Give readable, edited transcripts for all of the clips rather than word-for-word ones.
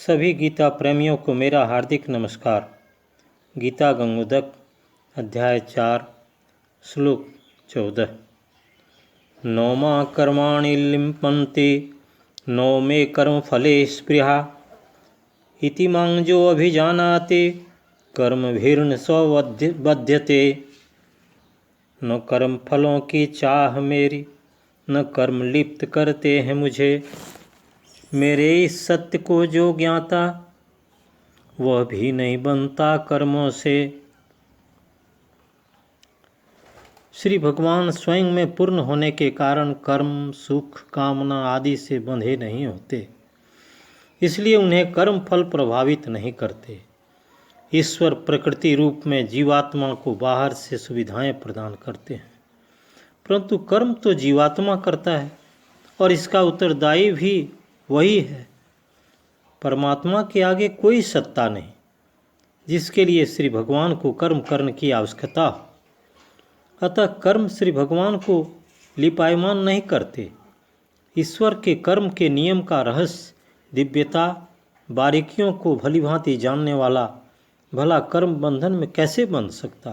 सभी गीता प्रेमियों को मेरा हार्दिक नमस्कार। गीता गंगोदक अध्याय 4 श्लोक 14। नौमा कर्माणि लिम्पन्ते नौ मे कर्म फले स्पृहा इति मां जो अभिजानाते कर्मभिर्न स्वबध्यते। न कर्म फलों की चाह मेरी न कर्म लिप्त करते हैं मुझे। मेरे इस सत्य को जो ज्ञाता वह भी नहीं बनता कर्मों से। श्री भगवान स्वयं में पूर्ण होने के कारण कर्म सुख कामना आदि से बंधे नहीं होते, इसलिए उन्हें कर्म फल प्रभावित नहीं करते। ईश्वर प्रकृति रूप में जीवात्मा को बाहर से सुविधाएं प्रदान करते हैं, परंतु कर्म तो जीवात्मा करता है और इसका उत्तरदायी भी वही है। परमात्मा के आगे कोई सत्ता नहीं जिसके लिए श्री भगवान को कर्म करने की आवश्यकता हो। अतः कर्म श्री भगवान को लिपायमान नहीं करते। ईश्वर के कर्म के नियम का रहस्य, दिव्यता, बारीकियों को भलीभांति जानने वाला भला कर्म बंधन में कैसे बंध सकता।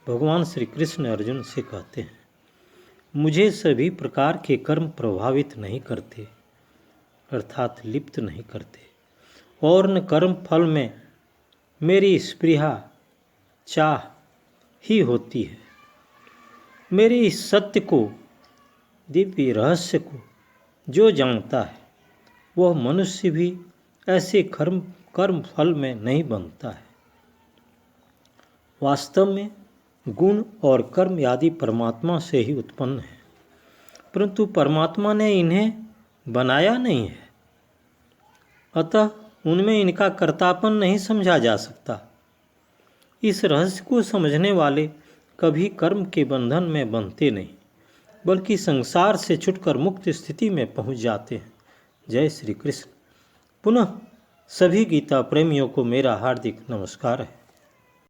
भगवान श्री कृष्ण अर्जुन से कहते हैं, मुझे सभी प्रकार के कर्म प्रभावित नहीं करते, अर्थात लिप्त नहीं करते, और न कर्म फल में मेरी स्पृहा चाह ही होती है। मेरे इस सत्य को, दिव्य रहस्य को जो जानता है वह मनुष्य भी ऐसे कर्म फल में नहीं बनता है। वास्तव में गुण और कर्म आदि परमात्मा से ही उत्पन्न है, परंतु परमात्मा ने इन्हें बनाया नहीं है, अतः उनमें इनका कर्तापन नहीं समझा जा सकता। इस रहस्य को समझने वाले कभी कर्म के बंधन में बंधते नहीं, बल्कि संसार से छुटकर मुक्त स्थिति में पहुंच जाते हैं। जय श्री कृष्ण। पुनः सभी गीता प्रेमियों को मेरा हार्दिक नमस्कार है।